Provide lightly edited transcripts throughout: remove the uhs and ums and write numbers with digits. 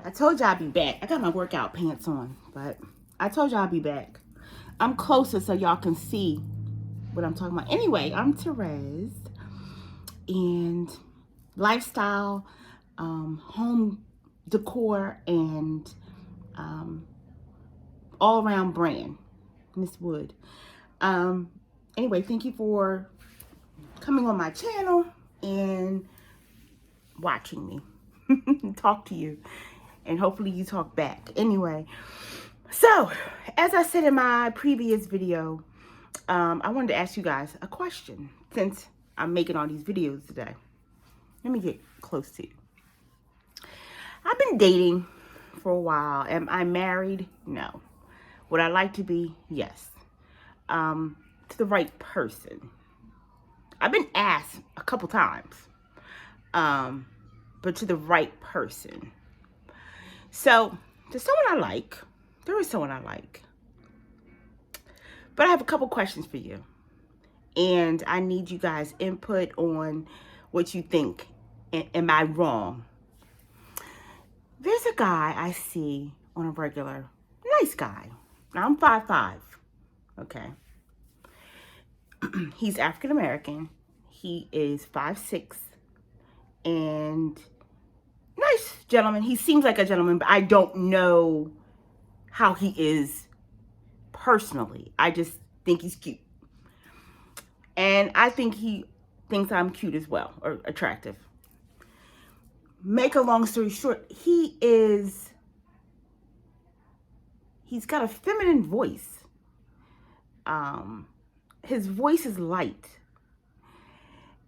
I told y'all I'd be back. I got my workout pants on, but I told y'all I'd be back. I'm closer so y'all can see what I'm talking about. Anyway, I'm Therese, and lifestyle, home decor, and all around brand, Miss Wood. Um, anyway, thank you for coming on my channel and watching me talk to you, and hopefully you talk back. Anyway, so as I said in my previous video, I wanted to ask you guys a question since I'm making all these videos today. Let me get close to you. I've been dating for a while. Am I married? No. Would I like to be? Yes. To the right person. I've been asked a couple times, but to the right person. So, there's someone I like. There is someone I like. But I have a couple questions for you. And I need you guys' input on what you think. Am I wrong? There's a guy I see on a regular, nice guy. Now, I'm 5'5", okay? He's African American. He is 5'6", and nice gentleman. He seems like a gentleman, but I don't know how he is personally. I just think he's cute. And I think he thinks I'm cute as well, or attractive. Make a long story short, he's got a feminine voice. His voice is light.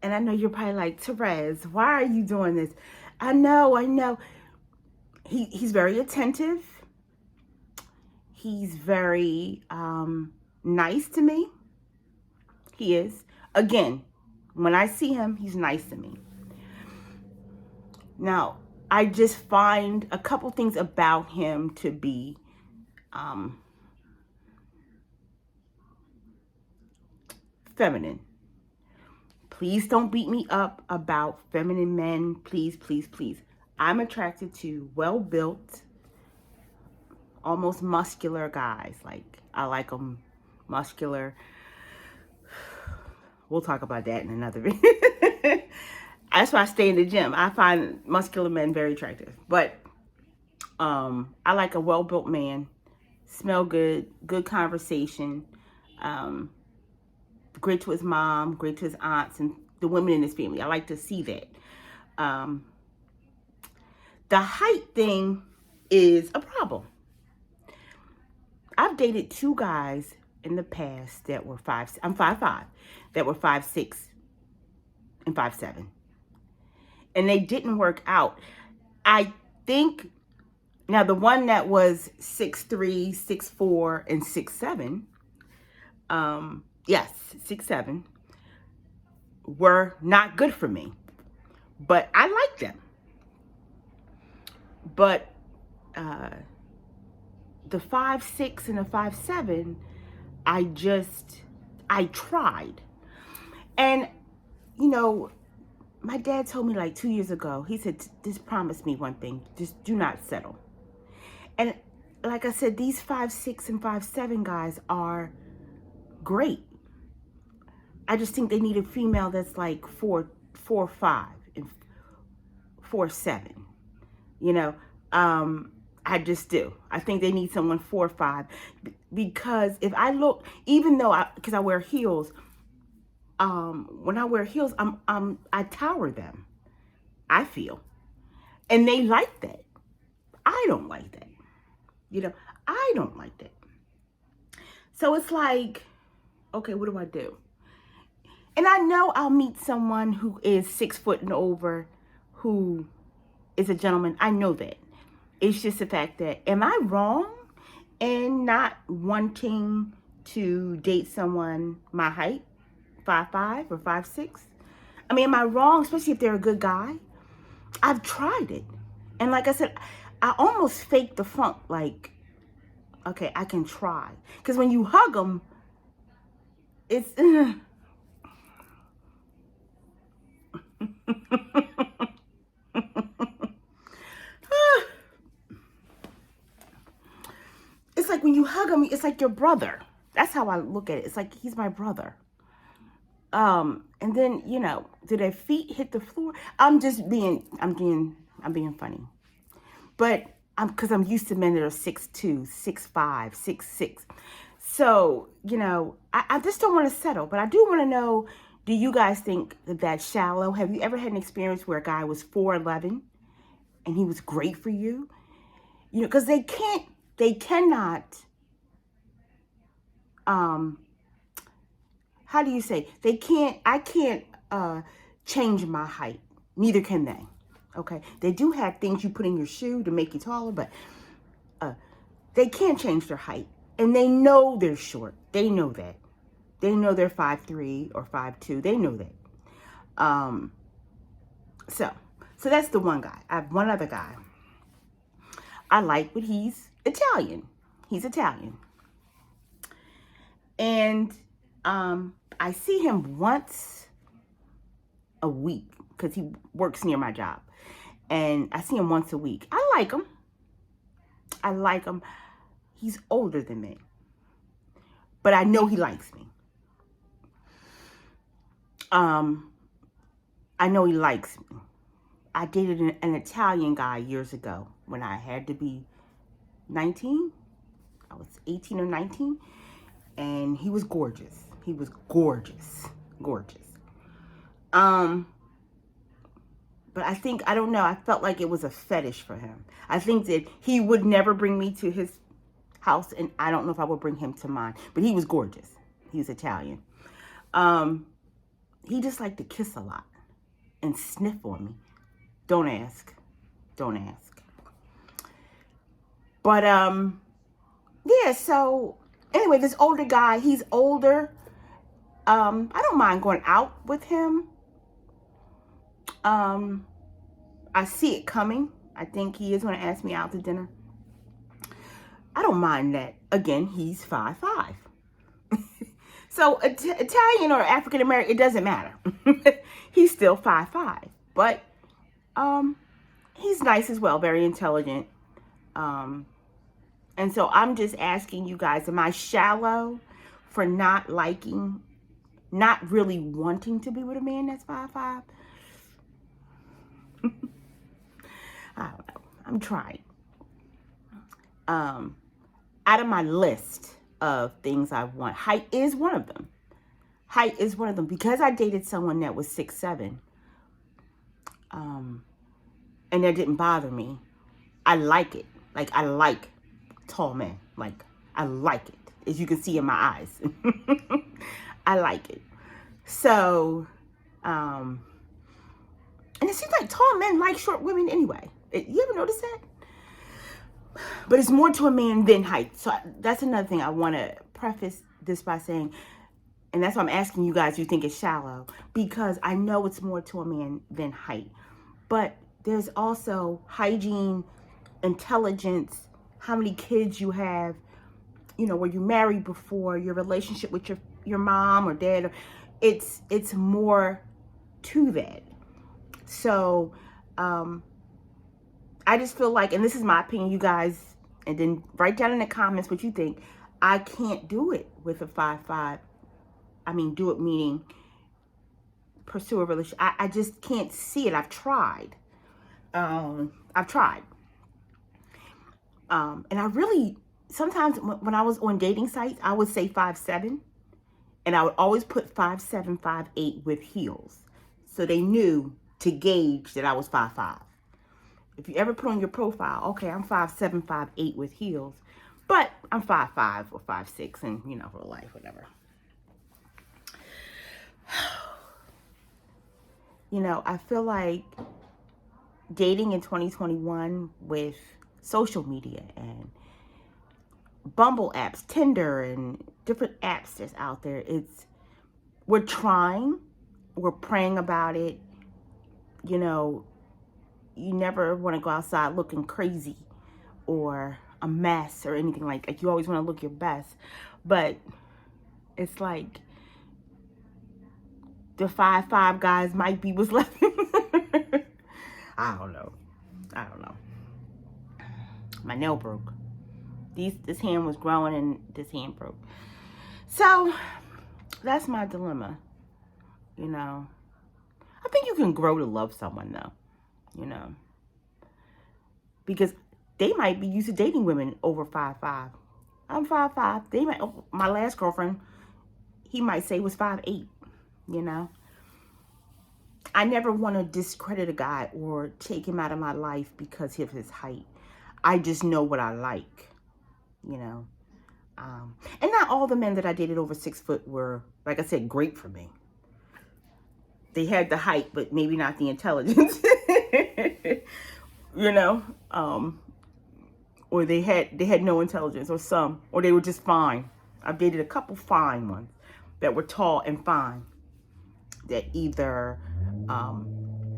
And I know you're probably like, Therese, why are you doing this? I know. He's very attentive. He's very nice to me. He is. Again, when I see him, he's nice to me. Now, I just find a couple things about him to be feminine. Please don't beat me up about feminine men. Please, please, please. I'm attracted to well-built, almost muscular guys. Like, I like them muscular. We'll talk about that in another video. That's why I stay in the gym. I find muscular men very attractive. But I like a well-built man. Smell good. Good conversation. Great to his mom. Great to his aunts and the women in his family. I like to see that. The height thing is a problem. I've dated two guys in the past that were I'm 5'5", that were 5'6" and 5'7". And they didn't work out. I think, now the one that was 6'3", 6'4", and 6'7", yes, 6'7", were not good for me. But I liked them. But the 5'6" and the 5'7", I tried. And, you know, my dad told me like 2 years ago, he said, just promise me one thing, just do not settle. And like I said, these 5'6" and 5'7" guys are great. I just think they need a female that's like 4'5" and 4'7". You know, I just do. I think they need someone 4'5", because if I look, even though because I wear heels, when I wear heels, I tower them, I feel, and they like that. I don't like that. You know, I don't like that. So it's like, okay, what do I do? And I know I'll meet someone who is 6 foot and over, who is a gentleman. I know that. It's just the fact that, am I wrong in not wanting to date someone my height, 5'5" or 5'6"? I mean, am I wrong, especially if they're a good guy? I've tried it. And like I said, I almost faked the funk, like, okay, I can try. Because when you hug them, it's... when you hug him, it's like your brother. That's how I look at it. It's like he's my brother. And then, you know, do their feet hit the floor? I'm being funny. But because I'm used to men that are 6'2", 6'5", 6'6". So, you know, I just don't want to settle. But I do want to know, do you guys think that that's shallow? Have you ever had an experience where a guy was 4'11" and he was great for you? You know, because they cannot, how do you say? I can't change my height. Neither can they. Okay. They do have things you put in your shoe to make you taller, but they can't change their height. And they know they're short. They know that. They know they're 5'3" or 5'2". They know that. So that's the one guy. I have one other guy I like, but he's Italian. He's Italian. And I see him once a week because he works near my job. And I see him once a week. I like him. He's older than me. But I know he likes me. I know he likes me. I dated an Italian guy years ago when I had to be 19. I was 18 or 19. And he was gorgeous. He was gorgeous. Gorgeous. But I don't know, I felt like it was a fetish for him. I think that he would never bring me to his house, and I don't know if I would bring him to mine. But he was gorgeous. He was Italian. He just liked to kiss a lot and sniff on me. Don't ask. Don't ask. But, yeah, so, anyway, this older guy, he's older. I don't mind going out with him. I see it coming. I think he is going to ask me out to dinner. I don't mind that. Again, he's 5'5". So Italian or African American, it doesn't matter. He's still 5'5". But he's nice as well, very intelligent. And so I'm just asking you guys, am I shallow for not really wanting to be with a man that's 5'5"? I don't know. I'm trying. Out of my list of things I want, height is one of them. Height is one of them. Because I dated someone that was 6'7", and that didn't bother me. I like it. Like, I like tall men. Like, I like it. As you can see in my eyes. I like it. So, and it seems like tall men like short women anyway. You ever notice that? But it's more to a man than height. So that's another thing I want to preface this by saying, and that's why I'm asking you guys, you think it's shallow, because I know it's more to a man than height. But there's also hygiene, intelligence, how many kids you have, you know, were you married before, your relationship with your mom or dad. It's more to that. So, I just feel like, and this is my opinion, you guys, and then write down in the comments what you think. I can't do it with a 5'5". I mean, do it meaning pursue a relationship. I just can't see it. I've tried. And I really, sometimes when I was on dating sites, I would say 5'7", and I would always put 5'7", 5'8" with heels. So they knew to gauge that I was 5'5". If you ever put on your profile, okay, I'm 5'7", 5'8" with heels, but I'm 5'5" or 5'6", and, you know, real life, whatever. You know, I feel like dating in 2021 with social media and Bumble apps, Tinder, and different apps that's out there, we're trying, we're praying about it, you know. You never want to go outside looking crazy or a mess or anything like that. You always want to look your best. But it's like the 5'5" guys might be what's left. I don't know. My nail broke. This hand was growing and this hand broke. So that's my dilemma. You know, I think you can grow to love someone though, you know, because they might be used to dating women over 5'5". I'm 5'5". They might, my last girlfriend, he might say was 5'8", you know. I never want to discredit a guy or take him out of my life because of his height. I just know what I like, you know. And not all the men that I dated over 6 foot were, like I said, great for me. They had the height, but maybe not the intelligence, you know. Or they had no intelligence, or they were just fine. I've dated a couple fine ones that were tall and fine, that either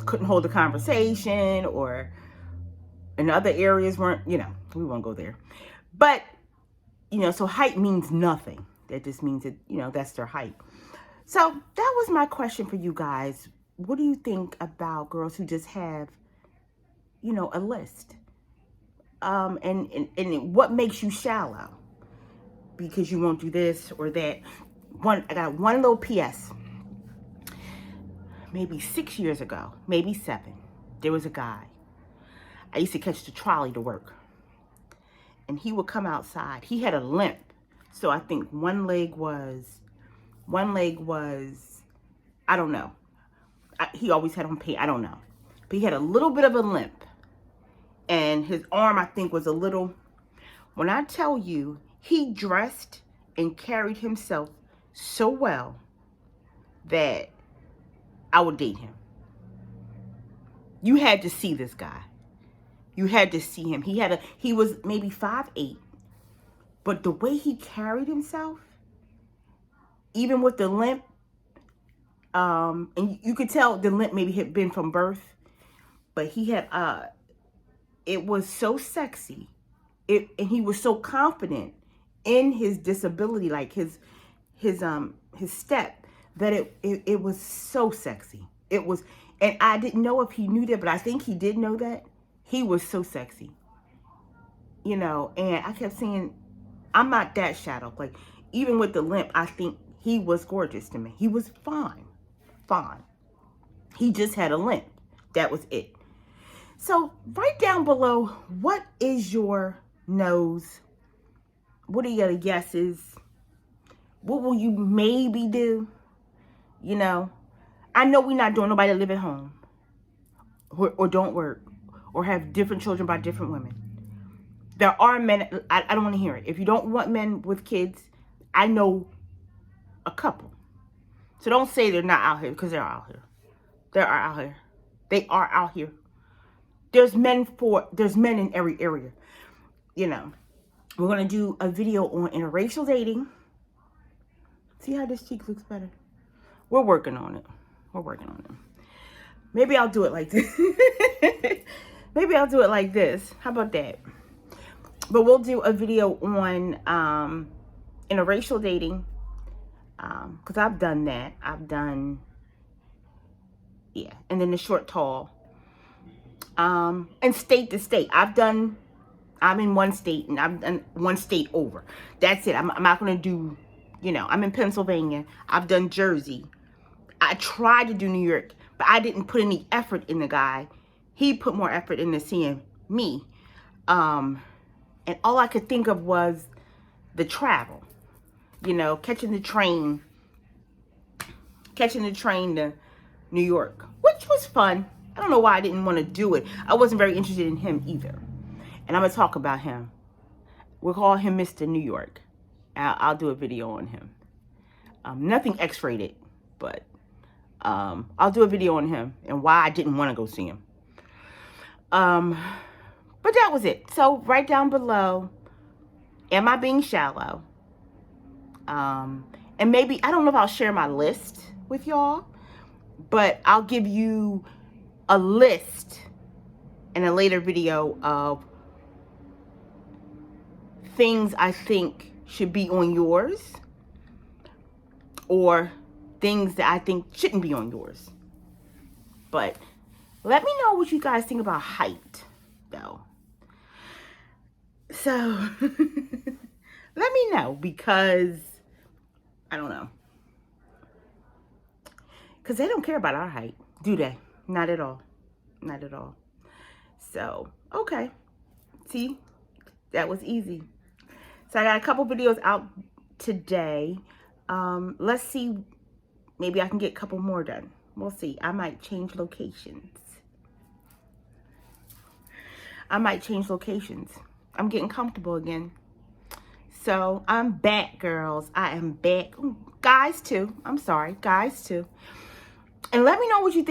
couldn't hold a conversation, or in other areas weren't, you know, we won't go there. But, you know, so height means nothing. That just means that, you know, that's their height. So that was my question for you guys. What do you think about girls who just have, you know, a list? And what makes you shallow? Because you won't do this or that. I got one little PS. Maybe 6 years ago, maybe 7, there was a guy. I used to catch the trolley to work. And he would come outside. He had a limp. So I think one leg was, I don't know. He always had on pain, I don't know. But he had a little bit of a limp. And his arm, I think, was a little, when I tell you, he dressed and carried himself so well that I would date him. You had to see this guy. You had to see him. He was maybe 5'8", but the way he carried himself, even with the limp, and you could tell the limp maybe had been from birth, but he had, it was so sexy. And he was so confident in his disability, like his step, that it was so sexy. It was, and I didn't know if he knew that, but I think he did know that. He was so sexy, you know. And I kept saying, I'm not that shallow. Like, even with the limp, I think he was gorgeous to me. He was fine. He just had a limp. That was it. So write down below, what is your nose? What are your guesses? What will you maybe do? You know, I know we're not doing nobody to live at home or don't work or have different children by different women. There are men, I don't want to hear it. If you don't want men with kids, I know a couple. So don't say they're not out here, because they're out here. They are out here. They are out here. There's men in every area. You know, we're going to do a video on interracial dating. See how this cheek looks better? We're working on it. Maybe I'll do it like this. Maybe I'll do it like this. How about that? But we'll do a video on interracial dating. Because I've done that. Yeah. And then the short, tall. And state to state. I'm in one state and I've done one state over. That's it. I'm not going to do, you know, I'm in Pennsylvania. I've done Jersey. I tried to do New York, but I didn't put any effort in the guy. He put more effort into seeing me. And all I could think of was the travel. You know, catching the train to New York, which was fun. I don't know why I didn't want to do it. I wasn't very interested in him either. And I'm going to talk about him. We'll call him Mr. New York. I'll do a video on him. Nothing X-rated, but I'll do a video on him and why I didn't want to go see him. But that was it. So write down below, am I being shallow? And maybe, I don't know if I'll share my list with y'all, but I'll give you a list in a later video of things I think should be on yours, or things that I think shouldn't be on yours. But let me know what you guys think about height, though. So let me know, because I don't know. Because they don't care about our height, do they? Not at all. Not at all. So, okay. See, that was easy. So I got a couple videos out today. Let's see. Maybe I can get a couple more done. We'll see. I might change locations. I'm getting comfortable again. So I'm back, girls. I am back. Guys too. I'm sorry. Guys too. And let me know what you think.